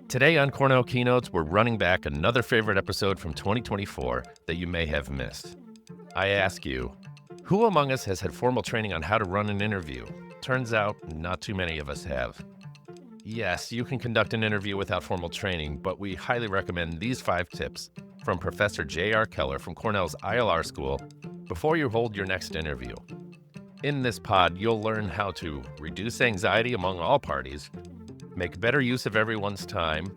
Today on Cornell Keynotes, we're running back another favorite episode from 2024 that you may have missed. I ask you, who among us has had formal training on how to run an interview? Turns out, not too many of us have. Yes, you can conduct an interview without formal training, but we highly recommend these 5 tips from Professor J.R. Keller from Cornell's ILR School before you hold your next interview. In this pod, you'll learn how to reduce anxiety among all parties, make better use of everyone's time,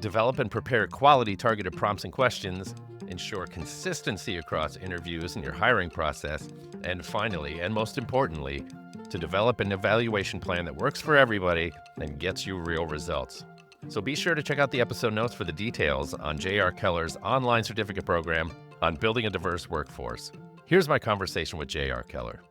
develop and prepare quality targeted prompts and questions, ensure consistency across interviews and your hiring process, and finally, and most importantly, to develop an evaluation plan that works for everybody and gets you real results. So be sure to check out the episode notes for the details on J.R. Keller's online certificate program on building a diverse workforce. Here's my conversation with J.R. Keller.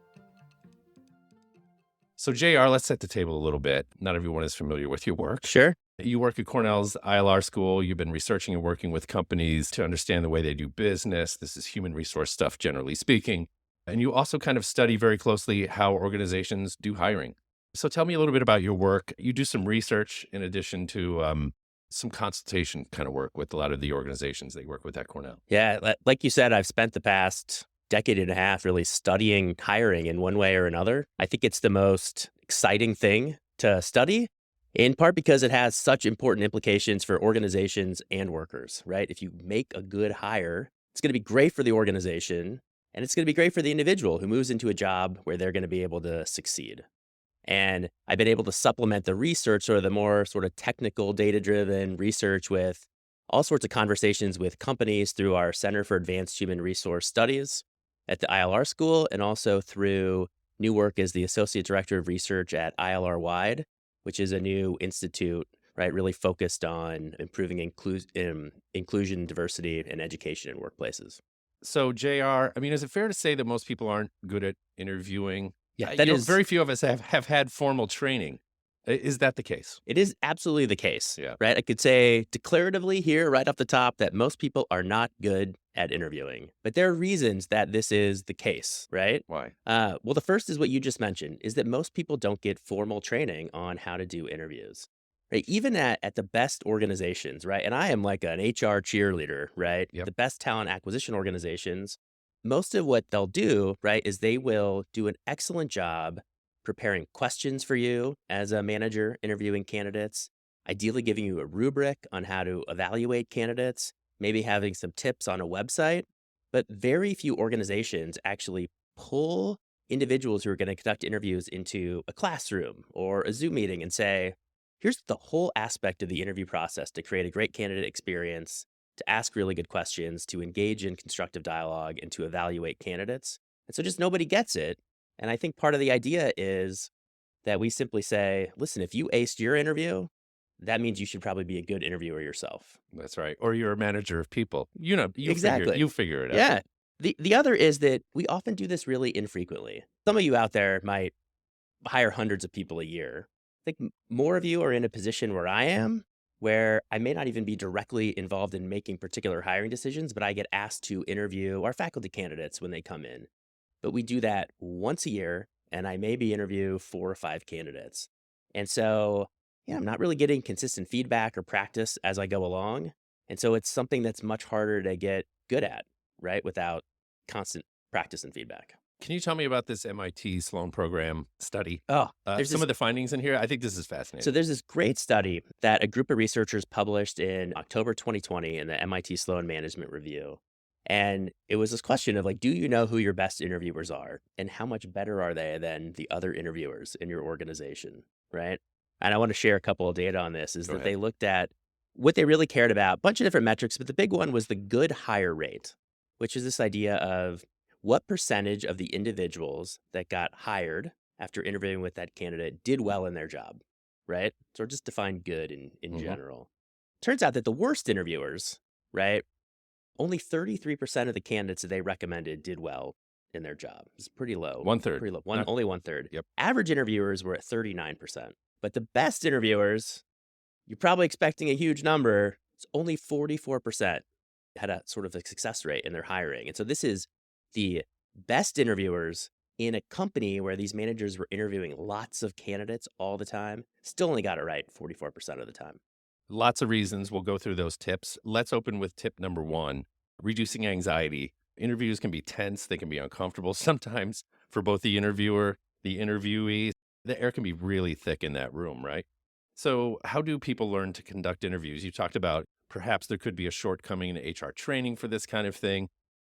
So JR, let's set the table a little bit. Not everyone is familiar with your work. Sure. You work at Cornell's ILR School. You've been researching and working with companies to understand the way they do business. This is human resource stuff, generally speaking. And you also kind of study very closely how organizations do hiring. So tell me a little bit about your work. You do some research in addition to some consultation kind of work with a lot of the organizations that you work with at Cornell. Yeah, like you said, I've spent the past decade and a half really studying hiring in one way or another. I think it's the most exciting thing to study, in part because it has such important implications for organizations and workers, right? If you make a good hire, it's going to be great for the organization, and it's going to be great for the individual who moves into a job where they're going to be able to succeed. And I've been able to supplement the research or the more sort of technical data-driven research with all sorts of conversations with companies through our Center for Advanced Human Resource Studies at the ILR School, and also through new work as the Associate Director of Research at ILR Wide, which is a new institute, right, really focused on improving inclusion, diversity, and education in workplaces. So JR, is it fair to say that most people aren't good at interviewing? Yeah, that is very few of us have had formal training. Is that the case? It is absolutely the case, Yeah. right? I could say declaratively here right off the top that most people are not good at interviewing, but there are reasons that this is the case, right? Why? Well, the first is what you just mentioned, is that most people don't get formal training on how to do interviews, right? Even at the best organizations, right? And I am like an HR cheerleader, right? Yep. The best talent acquisition organizations, most of what they'll do, right, is they will do an excellent job preparing questions for you as a manager interviewing candidates, ideally giving you a rubric on how to evaluate candidates, maybe having some tips on a website. But very few organizations actually pull individuals who are going to conduct interviews into a classroom or a Zoom meeting and say, here's the whole aspect of the interview process to create a great candidate experience, to ask really good questions, to engage in constructive dialogue, and to evaluate candidates. And so just nobody gets it. And I think part of the idea is that we simply say, listen, if you aced your interview, that means you should probably be a good interviewer yourself. That's right. Or you're a manager of people. You Exactly. You figure it out. Yeah. The other is that we often do this really infrequently. Some of you out there might hire hundreds of people a year. I think more of you are in a position where I am, where I may not even be directly involved in making particular hiring decisions, but I get asked to interview our faculty candidates when they come in. But we do that once a year, and I maybe interview 4 or 5 candidates. And so, yeah, I'm not really getting consistent feedback or practice as I go along. And so it's something that's much harder to get good at, right, without constant practice and feedback. Can you tell me about this MIT Sloan program study? Oh, Some of the findings in here, I think this is fascinating. So there's this great study that a group of researchers published in October 2020 in the MIT Sloan Management Review. And it was this question of like, do you know who your best interviewers are and how much better are they than the other interviewers in your organization, right? And I want to share a couple of data on this is Go that ahead. they looked at what they really cared about, a bunch of different metrics, but the big one was the good hire rate, which is this idea of what percentage of the individuals that got hired after interviewing with that candidate did well in their job, right? So just define good in general. Turns out that the worst interviewers, right, only 33% of the candidates that they recommended did well in their job. It's pretty low. 1/3. Pretty low. Not- Only 1/3. Yep. Average interviewers were at 39%. But the best interviewers, you're probably expecting a huge number. It's only 44% had a sort of a success rate in their hiring. And so this is the best interviewers in a company where these managers were interviewing lots of candidates all the time, still only got it right 44% of the time. Lots of reasons. We'll go through those tips. Let's open with tip number one, reducing anxiety. Interviews can be tense, they can be uncomfortable. Sometimes for both the interviewer, the interviewee, the air can be really thick in that room, right? So, how do people learn to conduct interviews? You talked about perhaps there could be a shortcoming in HR training for this kind of thing.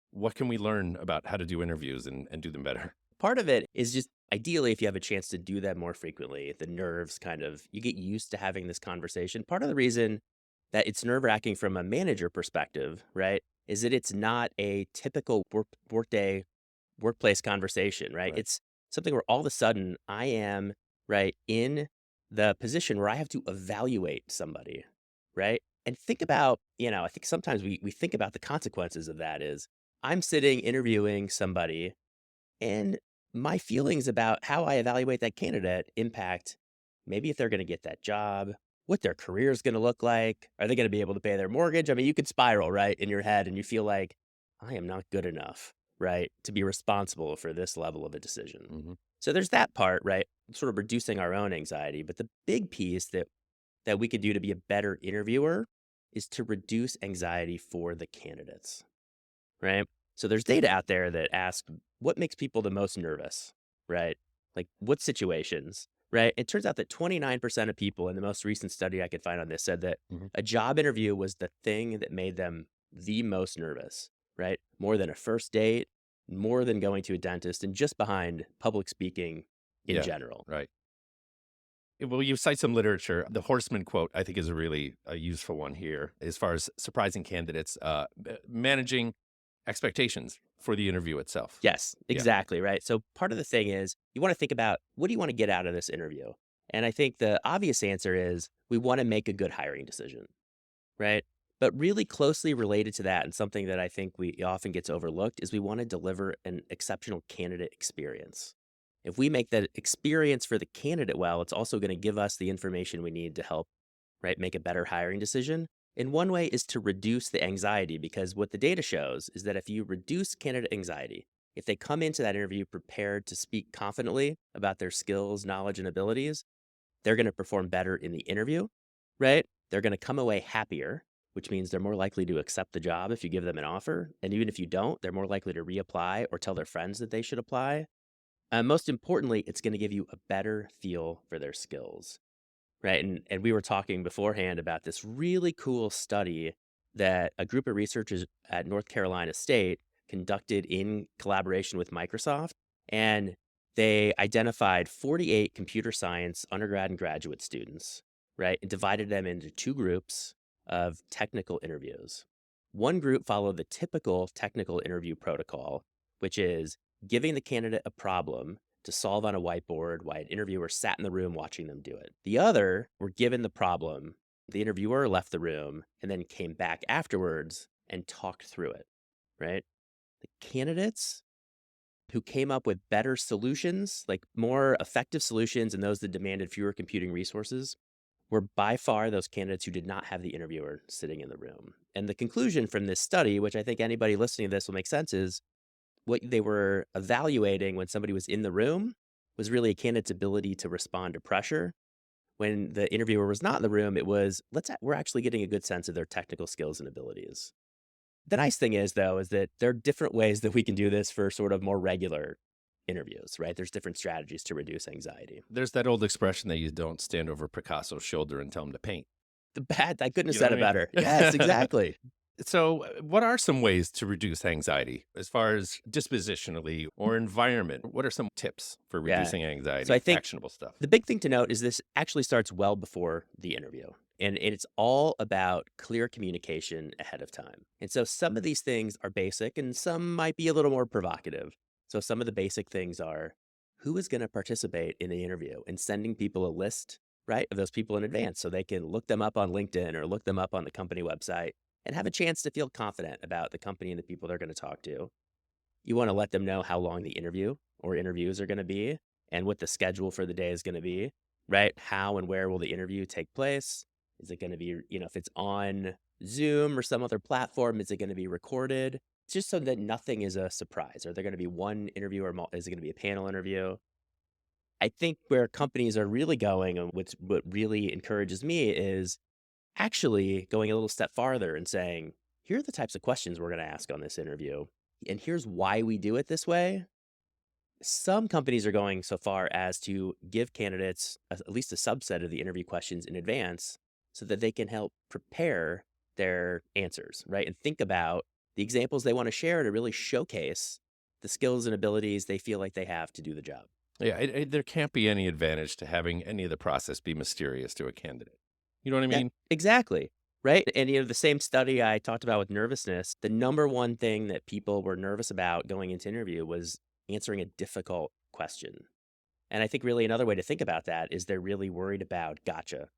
What can we learn about how to do interviews and do them better? Part of it is just ideally if you have a chance to do that more frequently, the nerves kind of you get used to having this conversation. Part of the reason that it's nerve-wracking from a manager perspective, right, is that it's not a typical workday workplace conversation, right? Right. It's something where all of a sudden I am, right, in the position where I have to evaluate somebody, right? And think about, I think sometimes we think about the consequences of that is I'm sitting interviewing somebody and my feelings about how I evaluate that candidate impact maybe if they're going to get that job, what their career is going to look like. Are they going to be able to pay their mortgage? I mean, you could spiral, right, in your head and you feel like, I am not good enough, right, to be responsible for this level of a decision. Hmm. So there's that part, right? Sort of reducing our own anxiety. But the big piece that we could do to be a better interviewer is to reduce anxiety for the candidates, right? So there's data out there that ask what makes people the most nervous, right? Like what situations, right? It turns out that 29% of people in the most recent study I could find on this said that Hmm. a job interview was the thing that made them the most nervous, right? More than a first date, more than going to a dentist, and just behind public speaking in Yeah, general. right. Well, you cite some literature. The Horseman quote, I think, is a really useful one here as far as surprising candidates, managing expectations for the interview itself. Yes, Yeah. exactly, right? So part of the thing is you want to think about what do you want to get out of this interview? And I think the obvious answer is we want to make a good hiring decision, right? But really closely related to that and something that I think we often gets overlooked is we want to deliver an exceptional candidate experience. If we make that experience for the candidate well, it's also going to give us the information we need to help, right, make a better hiring decision. And one way is to reduce the anxiety because what the data shows is that if you reduce candidate anxiety, if they come into that interview prepared to speak confidently about their skills, knowledge, and abilities, they're going to perform better in the interview, right? They're going to come away happier, which means they're more likely to accept the job if you give them an offer. And even if you don't, they're more likely to reapply or tell their friends that they should apply. Most importantly, it's going to give you a better feel for their skills. Right, and we were talking beforehand about this really cool study that a group of researchers at North Carolina State conducted in collaboration with Microsoft, and they identified 48 computer science undergrad and graduate students, right, and divided them into two groups of technical interviews. One group followed the typical technical interview protocol, which is giving the candidate a problem to solve on a whiteboard while an interviewer sat in the room watching them do it. The other were given the problem. The interviewer left the room and then came back afterwards and talked through it, right? The candidates who came up with better solutions, like more effective solutions and those that demanded fewer computing resources, were by far those candidates who did not have the interviewer sitting in the room. And the conclusion from this study, which I think anybody listening to this will make sense, is what they were evaluating when somebody was in the room was really a candidate's ability to respond to pressure. When the interviewer was not in the room, it was we're actually getting a good sense of their technical skills and abilities. The nice thing is though is that there are different ways that we can do this for sort of more regular interviews, right? There's different strategies to reduce anxiety. There's that old expression that you don't stand over Picasso's shoulder and tell him to paint. I couldn't have You know said what it I better. Yes, mean? exactly. So, what are some ways to reduce anxiety as far as dispositionally or environment? What are some tips for Yeah. reducing So I anxiety? think Actionable stuff. the big thing to note is this actually starts well before the interview. And it's all about clear communication ahead of time. And so some of these things are basic and some might be a little more provocative. So some of the basic things are who is going to participate in the interview and sending people a list, right, of those people in advance so they can look them up on LinkedIn or look them up on the company website and have a chance to feel confident about the company and the people they're going to talk to. You want to let them know how long the interview or interviews are going to be and what the schedule for the day is going to be, right? How and where will the interview take place? Is it going to be, if it's on Zoom or some other platform, is it going to be recorded? It's just so that nothing is a surprise. Are there going to be one interview or is it going to be a panel interview? I think where companies are really going and what really encourages me is actually going a little step farther and saying, here are the types of questions we're going to ask on this interview. And here's why we do it this way. Some companies are going so far as to give candidates at least a subset of the interview questions in advance so that they can help prepare their answers, right? And think about the examples they want to share to really showcase the skills and abilities they feel like they have to do the job. Yeah, there can't be any advantage to having any of the process be mysterious to a candidate. You know what I Yeah, mean? exactly. Right. And, the same study I talked about with nervousness, the number one thing that people were nervous about going into interview was answering a difficult question. And I think really another way to think about that is they're really worried about gotcha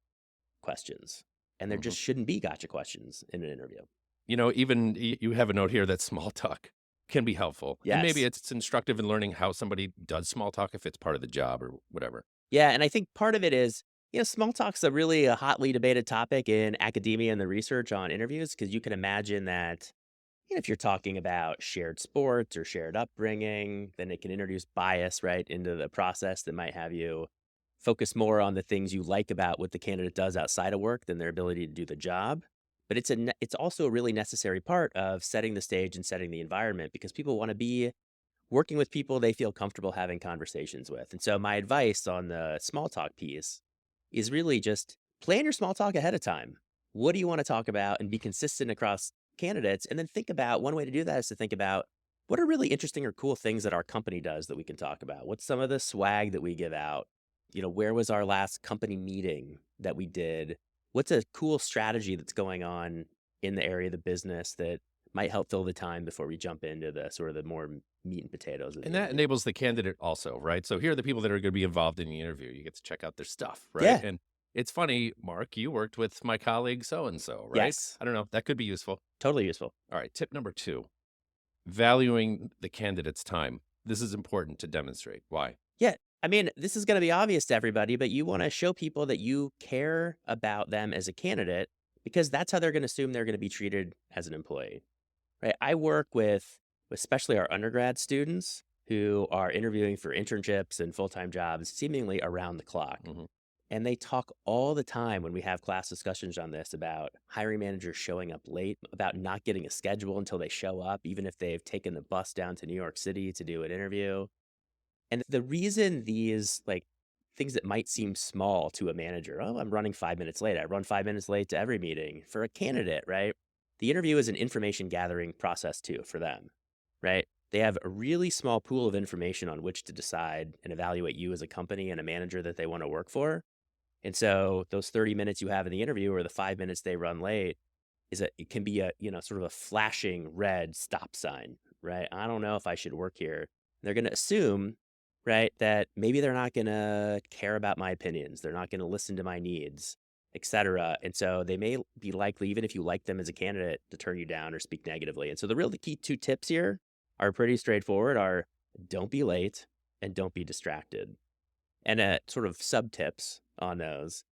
questions. And there Mhm. just shouldn't be gotcha questions in an interview. Even you have a note here that small talk can be helpful. And maybe Yes. it's instructive in learning how somebody does small talk if it's part of the job or whatever. Yeah. And I think part of it is, small talk's a hotly debated topic in academia and the research on interviews, because you can imagine that if you're talking about shared sports or shared upbringing, then it can introduce bias, right, into the process that might have you focus more on the things you like about what the candidate does outside of work than their ability to do the job. But it's also a really necessary part of setting the stage and setting the environment, because people want to be working with people they feel comfortable having conversations with. And so my advice on the small talk piece is really just plan your small talk ahead of time. What do you want to talk about, and be consistent across candidates? And then think about, one way to do that is to think about, what are really interesting or cool things that our company does that we can talk about? What's some of the swag that we give out? Where was our last company meeting that we did? What's a cool strategy that's going on in the area of the business that might help fill the time before we jump into the sort of the more meat and potatoes of And the that interview? enables the candidate also, right? So here are the people that are going to be involved in the interview. You get to check out their stuff, right? Yeah. And it's funny, Mark, you worked with my colleague so and so, right? Yes. I don't know. That could be useful. Totally useful. All right. Tip number 2, valuing the candidate's time. This is important to demonstrate. Why? Yeah. I mean, this is going to be obvious to everybody, but you want to show people that you care about them as a candidate, because that's how they're going to assume they're going to be treated as an employee, right? I work with especially our undergrad students who are interviewing for internships and full time jobs seemingly around the clock. Mhm. And they talk all the time when we have class discussions on this about hiring managers showing up late, about not getting a schedule until they show up, even if they've taken the bus down to New York City to do an interview. And the reason these things that might seem small to a manager, oh, I'm running 5 minutes late. I run 5 minutes late to every meeting. For a candidate, right? The interview is an information gathering process too for them, right? They have a really small pool of information on which to decide and evaluate you as a company and a manager that they want to work for. And so those 30 minutes you have in the interview, or the 5 minutes they run late, it can be a, sort of a flashing red stop sign, right? I don't know if I should work here. They're going to assume, right, that maybe they're not going to care about my opinions. They're not going to listen to my needs, etc. And so they may be likely, even if you like them as a candidate, to turn you down or speak negatively. And so the key 2 tips here are pretty straightforward: are don't be late and don't be distracted. And sort of sub tips on those.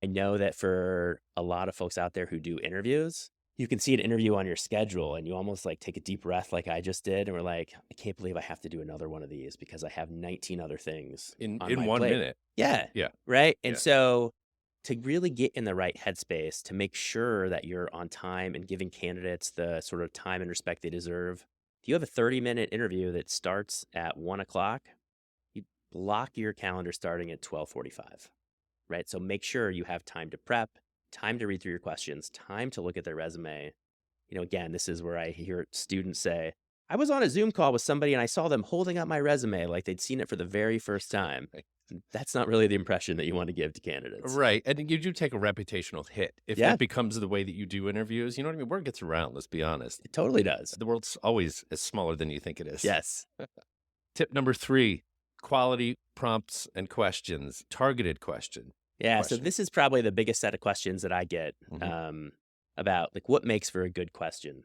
I know that for a lot of folks out there who do interviews, you can see an interview on your schedule and you almost take a deep breath like I just did. And we're like, I can't believe I have to do another one of these because I have 19 other things on In my 1 plate. minute. Yeah. Yeah. Right. And Yeah. so to really get in the right headspace, to make sure that you're on time and giving candidates the sort of time and respect they deserve, if you have a 30-minute interview that starts at 1 o'clock, you block your calendar starting at 12:45. Right? So make sure you have time to prep, time to read through your questions, time to look at their resume. Again, this is where I hear students say, I was on a Zoom call with somebody and I saw them holding up my resume like they'd seen it for the very first time. Right. That's not really the impression that you want to give to candidates. Right. And you do take a reputational hit if Yeah, that becomes the way that you do interviews. You know what I mean? Word gets around, let's be honest. it totally does. The world's always is smaller than you think it is. Yes. Tip number 3, quality prompts and questions, targeted Yeah. So questions. this is probably the biggest set of questions that I get Mhm. about what makes for a good question.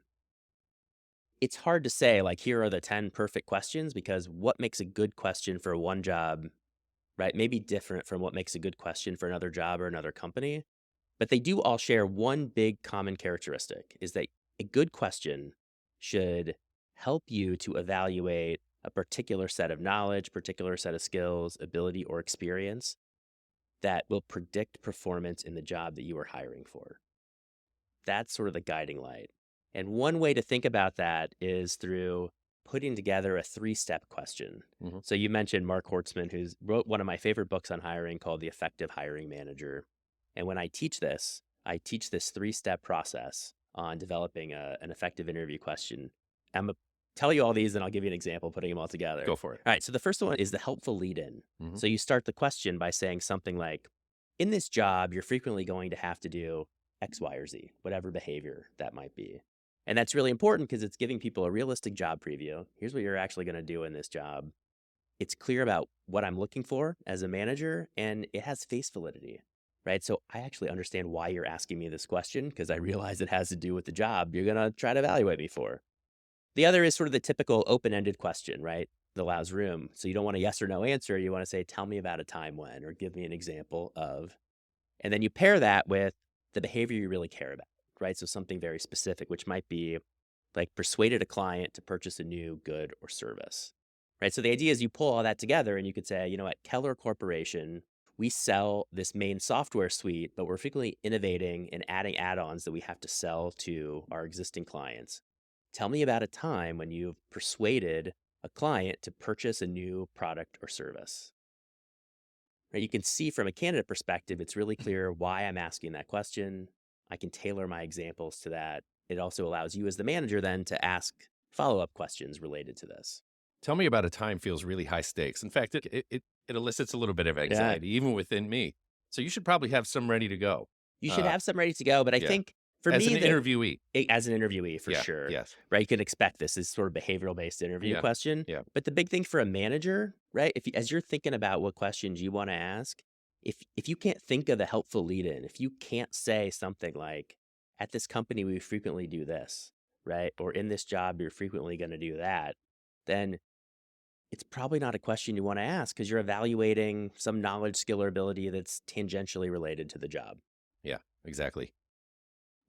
It's hard to say, here are the 10 perfect questions, because what makes a good question for one job, right, may be different from what makes a good question for another job or another company. But they do all share one big common characteristic: is that a good question should help you to evaluate a particular set of knowledge, particular set of skills, ability, or experience that will predict performance in the job that you are hiring for. That's sort of the guiding light. And one way to think about that is through putting together a 3-step question. Mm-hmm. So you mentioned Mark Hortzman, who's wrote one of my favorite books on hiring called The Effective Hiring Manager. And when I teach this 3-step process on developing an effective interview question. I'm going to tell you all these, and I'll give you an example putting them all together. Go for it. All right. So the first one is the helpful lead-in. Mm-hmm. So you start the question by saying something like, in this job, you're frequently going to have to do X, Y, or Z, whatever behavior that might be. And that's really important because it's giving people a realistic job preview. Here's what you're actually going to do in this job. It's clear about what I'm looking for as a manager, and it has face validity, right? So I actually understand why you're asking me this question because I realize it has to do with the job you're going to try to evaluate me for. The other is sort of the typical open-ended question, right? That allows room. So you don't want a yes or no answer. You want to say, tell me about a time when, or give me an example of. And then you pair that with the behavior you really care about, right? So something very specific, which might be like persuaded a client to purchase a new good or service, right? So the idea is you pull all that together and you could say, at Keller Corporation, we sell this main software suite, but we're frequently innovating and adding add-ons that we have to sell to our existing clients. Tell me about a time when you've persuaded a client to purchase a new product or service. Right? You can see from a candidate perspective, it's really clear why I'm asking that question. I can tailor my examples to that. It also allows you as the manager then to ask follow-up questions related to this. Tell me about a time feels really high stakes. In fact, it elicits a little bit of anxiety, even within me. So you should probably have some ready to go. You should have some ready to go, but I think for as me, an interviewee, as an interviewee, for sure. Yes. Right. You can expect this is sort of behavioral-based interview question. Yeah. But the big thing for a manager, right? As you're thinking about what questions you want to ask, if you can't think of the helpful lead-in, if you can't say something like, at this company, we frequently do this, right? Or in this job, you're frequently going to do that, then it's probably not a question you want to ask because you're evaluating some knowledge, skill, or ability that's tangentially related to the job. Yeah, exactly.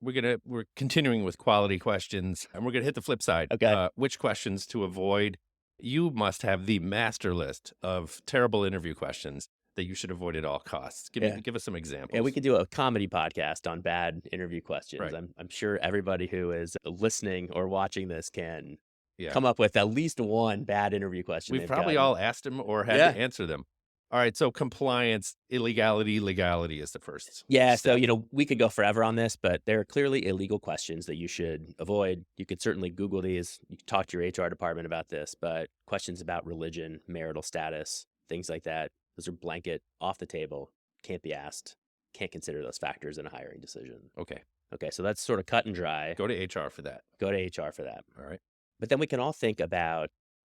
We're continuing with quality questions, and we're gonna hit the flip side. Okay. Which questions to avoid? You must have the master list of terrible interview questions that you should avoid at all costs. Give us some examples. Yeah, we could do a comedy podcast on bad interview questions. Right. I'm sure everybody who is listening or watching this can Yeah. come up with at least one bad interview question. We've probably all asked them or had to answer them. All right, so compliance, illegality, legality is the first. Yeah, step. so, we could go forever on this, but there are clearly illegal questions that you should avoid. You could certainly Google these. You can talk to your HR department about this, but questions about religion, marital status, things like that, those are blanket, off the table, can't be asked, can't consider those factors in a hiring decision. Okay, so that's sort of cut and dry. Go to HR for that. All right. But then we can all think about,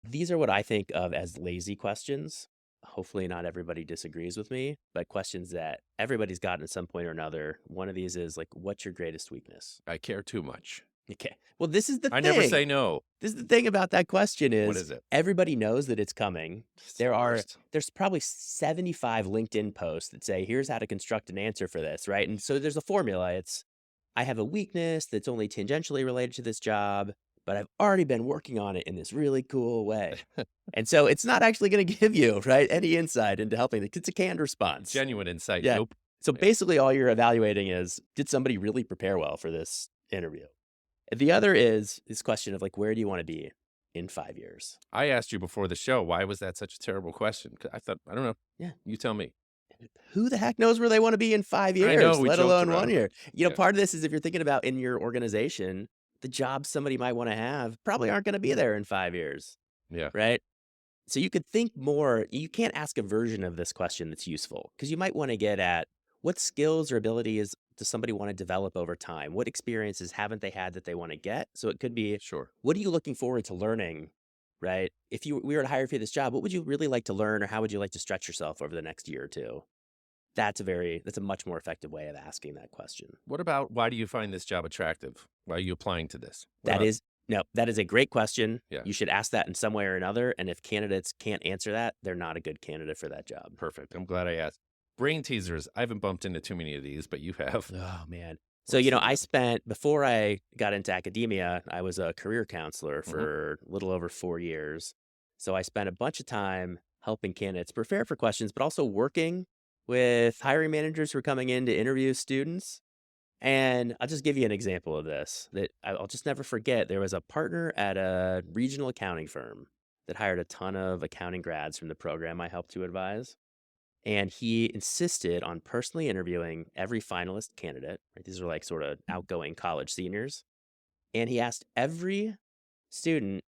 these are what I think of as lazy questions. Hopefully not everybody disagrees with me, but questions that everybody's gotten at some point or another. One of these is like, what's your greatest weakness? I care too much. Okay. Well, this is the thing. I never say no. This is the thing about that question is, What is it? Everybody knows that it's coming. It's There's probably 75 LinkedIn posts that say, here's how to construct an answer for this, right? And so there's a formula. It's, I have a weakness that's only tangentially related to this job, but I've already been working on it in this really cool way. And so it's not actually going to give you, right, any insight into helping. It's a canned response. Genuine insight. Yeah. Nope. So basically all you're evaluating is, did somebody really prepare well for this interview? The other is this question of like, where do you want to be in 5 years? I asked you before the show, why was that such a terrible question? 'Cause I thought, I don't know. Yeah. You tell me. Who the heck knows where they want to be in 5 years, know, we let joked alone around. 1 year? Part of this is if you're thinking about in your organization, the jobs somebody might want to have probably aren't going to be there in 5 years. Yeah. Right. So you could think more. You can't ask a version of this question that's useful because you might want to get at what skills or abilities does somebody want to develop over time? What experiences haven't they had that they want to get? So it could be, Sure. what are you looking forward to learning? Right. If we were to hire you for this job, what would you really like to learn, or how would you like to stretch yourself over the next year or two? That's a much more effective way of asking that question. What about, why do you find this job attractive? Why are you applying to this? That is a great question. Yeah. You should ask that in some way or another. And if candidates can't answer that, they're not a good candidate for that job. Perfect. I'm glad I asked. Brain teasers. I haven't bumped into too many of these, but you have. Oh, man. So, before I got into academia, I was a career counselor for a little over 4 years. So I spent a bunch of time helping candidates prepare for questions, but also working with hiring managers who are coming in to interview students. And I'll just give you an example of this that I'll just never forget. There was a partner at a regional accounting firm that hired a ton of accounting grads from the program I helped to advise. And he insisted on personally interviewing every finalist candidate. Right? These are like sort of outgoing college seniors. And he asked every student,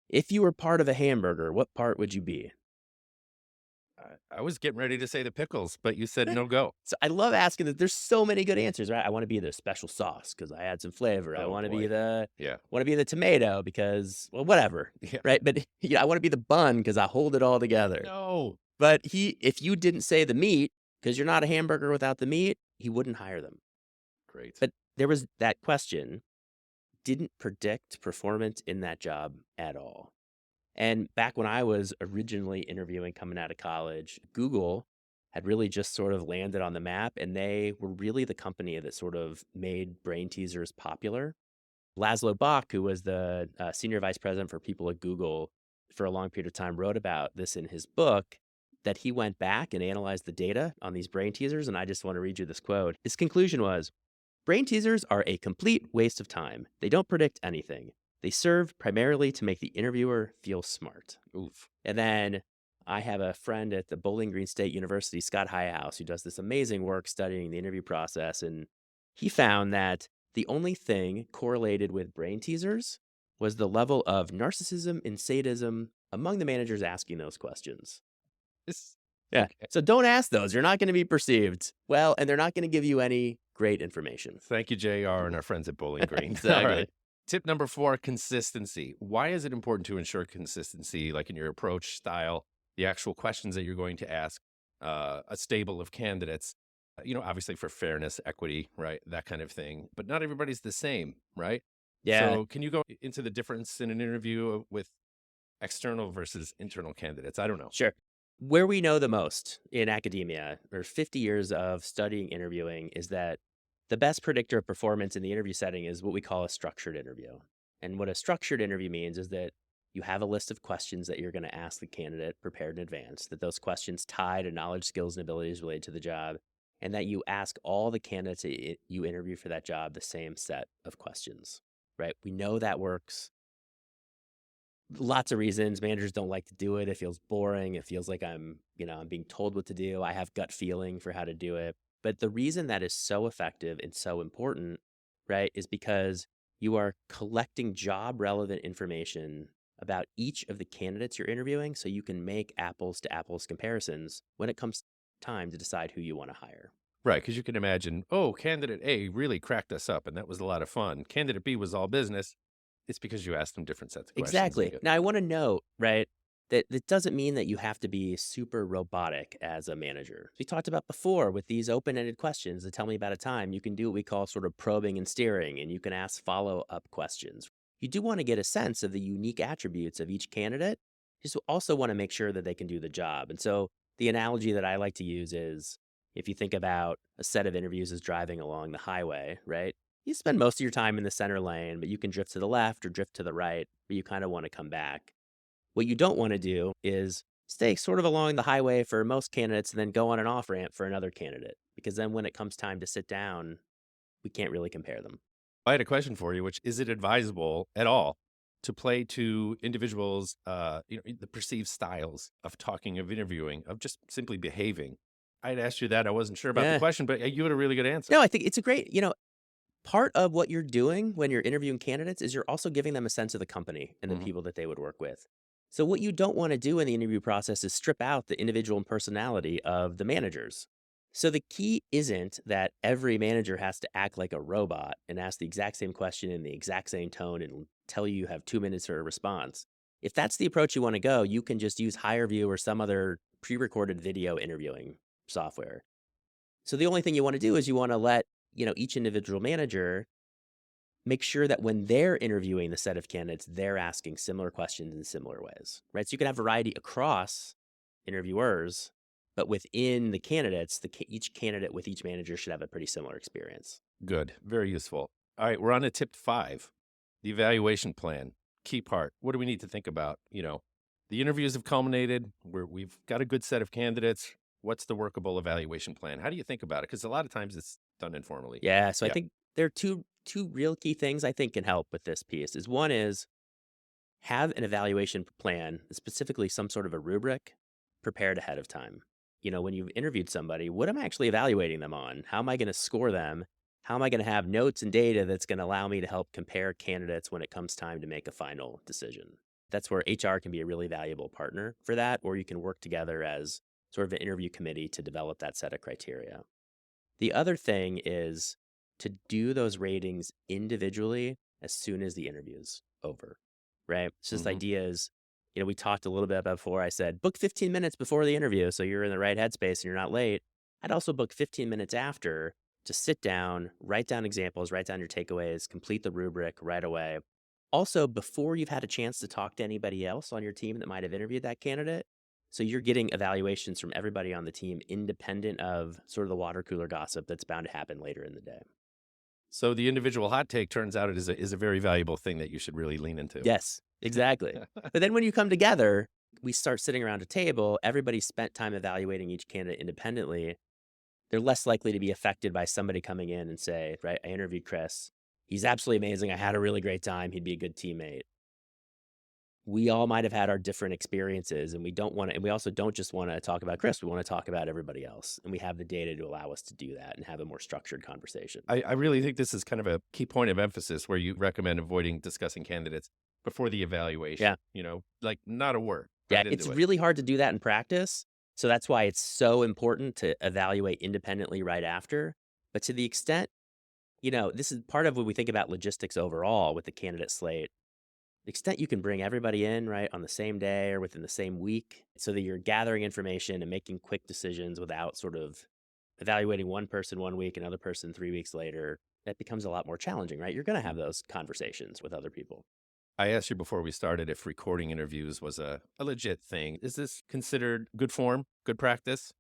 if you were part of a hamburger, what part would you be? I was getting ready to say the pickles, but you said no go. So I love asking that. There's so many good answers, right? I want to be the special sauce because I add some flavor. I Oh want to be boy. the Yeah. tomato because, well, whatever, Yeah. right? But yeah, I want to be the bun because I hold it all together. No. But if you didn't say the meat because you're not a hamburger without the meat, he wouldn't hire them. Great. But there was that question didn't predict performance in that job at all. And back when I was originally interviewing coming out of college, Google had really just sort of landed on the map, and they were really the company that sort of made brain teasers popular. Laszlo Bock, who was the senior vice president for people at Google for a long period of time, wrote about this in his book that he went back and analyzed the data on these brain teasers. And I just want to read you this quote. His conclusion was, brain teasers are a complete waste of time. They don't predict anything. They serve primarily to make the interviewer feel smart. Oof. And then I have a friend at the Bowling Green State University, Scott Highhouse, who does this amazing work studying the interview process. And he found that the only thing correlated with brain teasers was the level of narcissism and sadism among the managers asking those questions. This Yeah. okay. So don't ask those. You're not going to be perceived well, and they're not going to give you any great information. Thank you, JR, and our friends at Bowling Green. Exactly. All right. Tip number 4, consistency. Why is it important to ensure consistency, like in your approach style, the actual questions that you're going to ask a stable of candidates? Obviously for fairness, equity, right? That kind of thing. But not everybody's the same, right? Yeah. So can you go into the difference in an interview with external versus internal candidates? I don't know. Sure. Where we know the most in academia, or 50 years of studying interviewing, is that the best predictor of performance in the interview setting is what we call a structured interview. And what a structured interview means is that you have a list of questions that you're going to ask the candidate prepared in advance, that those questions tie to knowledge, skills, and abilities related to the job, and that you ask all the candidates that you interview for that job the same set of questions, right? We know that works. Lots of reasons. Managers don't like to do it. It feels boring. It feels like I'm being told what to do. I have gut feeling for how to do it. But the reason that is so effective and so important, right, is because you are collecting job relevant information about each of the candidates you're interviewing so you can make apples to apples comparisons when it comes time to decide who you want to hire. Right. Because you can imagine, oh, candidate A really cracked us up and that was a lot of fun. Candidate B was all business. It's because you asked them different sets of questions. Exactly. Now, I want to note, right, that that doesn't mean that you have to be super robotic as a manager. We talked about before with these open ended questions that tell me about a time, you can do what we call sort of probing and steering, and you can ask follow up questions. You do want to get a sense of the unique attributes of each candidate. You just also want to make sure that they can do the job. And so the analogy that I like to use is if you think about a set of interviews as driving along the highway, right? You spend most of your time in the center lane, but you can drift to the left or drift to the right, but you kind of want to come back. What you don't want to do is stay sort of along the highway for most candidates and then go on an off ramp for another candidate, because then when it comes time to sit down, we can't really compare them. I had a question for you, which is it advisable at all to play to individuals, the perceived styles of talking, of interviewing, of just simply behaving? I had asked you that. I wasn't sure about the Yeah. question, but you had a really good answer. No, I think it's a great, part of what you're doing when you're interviewing candidates is you're also giving them a sense of the company and the Mhm. people that they would work with. So, what you don't want to do in the interview process is strip out the individual and personality of the managers. So, the key isn't that every manager has to act like a robot and ask the exact same question in the exact same tone and tell you have 2 minutes for a response. If that's the approach you want to go, you can just use HireVue or some other pre recorded video interviewing software. So the only thing you want to do is you want to let, each individual manager make sure that when they're interviewing the set of candidates, they're asking similar questions in similar ways, right? So you can have variety across interviewers, but within the candidates, each candidate with each manager should have a pretty similar experience. Good. Very useful. All right. We're on to tip 5, the evaluation plan. Key part. What do we need to think about? The interviews have culminated. We've got a good set of candidates. What's the workable evaluation plan? How do you think about it? Because a lot of times it's done informally. Yeah, so I Yeah. think there are two real key things I think can help with this piece. Is one is have an evaluation plan, specifically some sort of a rubric prepared ahead of time. When you've interviewed somebody, what am I actually evaluating them on? How am I going to score them? How am I going to have notes and data that's going to allow me to help compare candidates when it comes time to make a final decision? That's where HR can be a really valuable partner for that, or you can work together as sort of an interview committee to develop that set of criteria. The other thing is to do those ratings individually as soon as the interview's over, right? So this Hmm. idea is, we talked a little bit about before. I said book 15 minutes before the interview so you're in the right headspace and you're not late. I'd also book 15 minutes after to sit down, write down examples, write down your takeaways, complete the rubric right away. Also, before you've had a chance to talk to anybody else on your team that might have interviewed that candidate, so you're getting evaluations from everybody on the team independent of sort of the water cooler gossip that's bound to happen later in the day. So the individual hot take turns out is a very valuable thing that you should really lean into. Yes, exactly. But then when you come together, we start sitting around a table, everybody spent time evaluating each candidate independently. They're less likely to be affected by somebody coming in and say, right, I interviewed Chris. He's absolutely amazing. I had a really great time. He'd be a good teammate. We all might have had our different experiences and we don't want to, and we also don't just want to talk about Chris. We want to talk about everybody else. And we have the data to allow us to do that and have a more structured conversation. I really think this is kind of a key point of emphasis where you recommend avoiding discussing candidates before the evaluation. Yeah. Like not a word, Yeah. right It's into it. really hard to do that in practice. So that's why it's so important to evaluate independently right after. But to the extent, this is part of when we think about logistics overall with the candidate slate. The extent you can bring everybody in, right, on the same day or within the same week so that you're gathering information and making quick decisions without sort of evaluating one person 1 week, another person 3 weeks later, that becomes a lot more challenging, right? You're going to have those conversations with other people. I asked you before we started if recording interviews was a legit thing. Is this considered good form, good practice?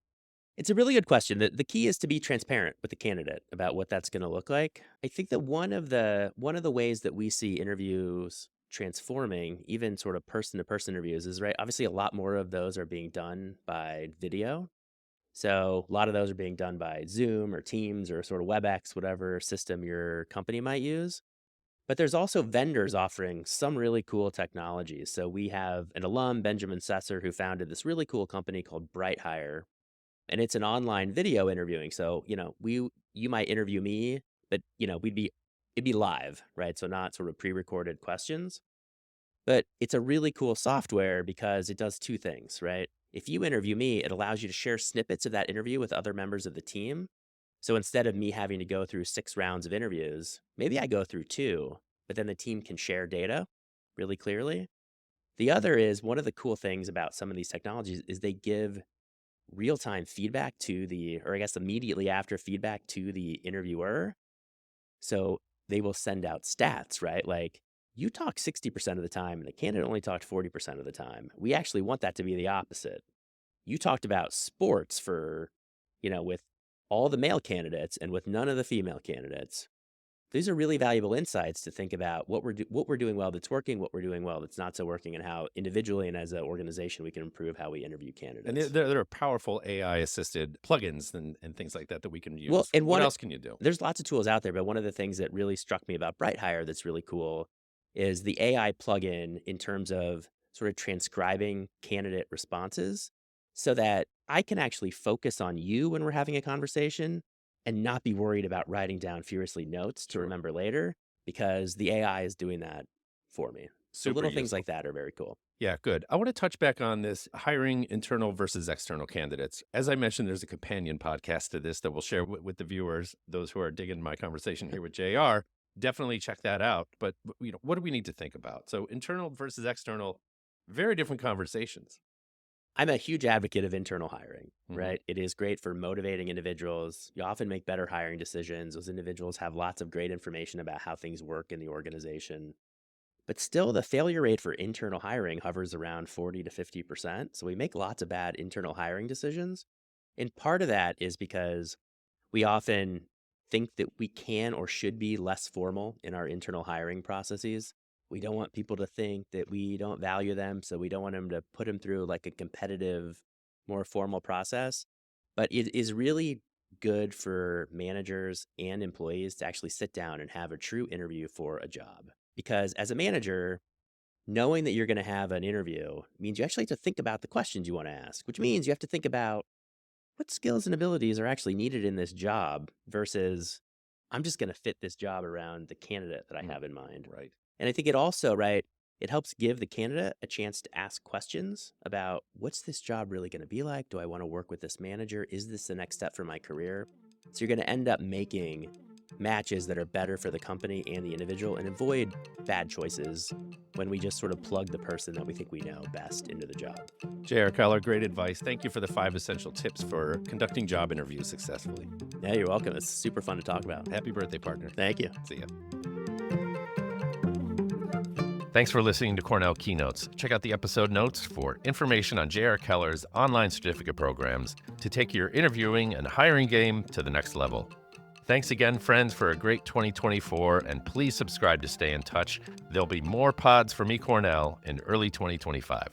It's a really good question. The key is to be transparent with the candidate about what that's going to look like. I think that one of the ways that we see interviews transforming, even sort of person to person interviews, is right. Obviously, a lot more of those are being done by video. So a lot of those are being done by Zoom or Teams or sort of WebEx, whatever system your company might use. But there's also vendors offering some really cool technologies. So we have an alum, Benjamin Sesser, who founded this really cool company called BrightHire, and it's an online video interviewing. So you might interview me, but it'd be live, right? So not sort of pre-recorded questions. But it's a really cool software because it does two things, right? If you interview me, it allows you to share snippets of that interview with other members of the team. So instead of me having to go through 6 rounds of interviews, maybe I go through two, but then the team can share data really clearly. The other is one of the cool things about some of these technologies is they give real time feedback or I guess immediately after feedback to the interviewer. So they will send out stats, right? Like you talk 60% of the time and the candidate only talked 40% of the time. We actually want that to be the opposite. You talked about sports with all the male candidates and with none of the female candidates. These are really valuable insights to think about what we're doing well that's working, what we're doing well that's not so working, and how individually and as an organization we can improve how we interview And candidates. there are powerful AI assisted plugins and things like that we can Well, use. and What else can you do? there's lots of tools out there, but one of the things that really struck me about BrightHire that's really cool is the AI plugin in terms of sort of transcribing candidate responses so that I can actually focus on you when we're having a conversation and not be worried about writing down furiously notes to Sure. remember later because the AI is doing that for me. So Super little things useful. like that are very cool. Yeah, good. I want to touch back on this hiring internal versus external candidates. As I mentioned, there's a companion podcast to this that we'll share with the viewers, those who are digging my conversation here with JR. Definitely check that out. But what do we need to think about? So internal versus external, very different conversations. I'm a huge advocate of internal hiring, Mhm. right? It is great for motivating individuals. You often make better hiring decisions. Those individuals have lots of great information about how things work in the organization. But still, the failure rate for internal hiring hovers around 40 to 50%. So we make lots of bad internal hiring decisions. And part of that is because we often think that we can or should be less formal in our internal hiring processes. We don't want people to think that we don't value them. So we don't want them to put them through like a competitive, more formal process. But it is really good for managers and employees to actually sit down and have a true interview for a job. Because as a manager, knowing that you're going to have an interview means you actually have to think about the questions you want to ask, which means you have to think about what skills and abilities are actually needed in this job versus I'm just going to fit this job around the candidate that I have in mind. Right. And I think it also, right, it helps give the candidate a chance to ask questions about what's this job really going to be like? Do I want to work with this manager? Is this the next step for my career? So you're going to end up making matches that are better for the company and the individual and avoid bad choices when we just sort of plug the person that we think we know best into the job. J.R. Keller, great advice. Thank you for the 5 essential tips for conducting job interviews successfully. Yeah, you're welcome. It's super fun to talk about. Happy birthday, partner. Thank you. See ya. Thanks for listening to Cornell Keynotes. Check out the episode notes for information on J.R. Keller's online certificate programs to take your interviewing and hiring game to the next level. Thanks again, friends, for a great 2024, and please subscribe to stay in touch. There'll be more pods from eCornell in early 2025.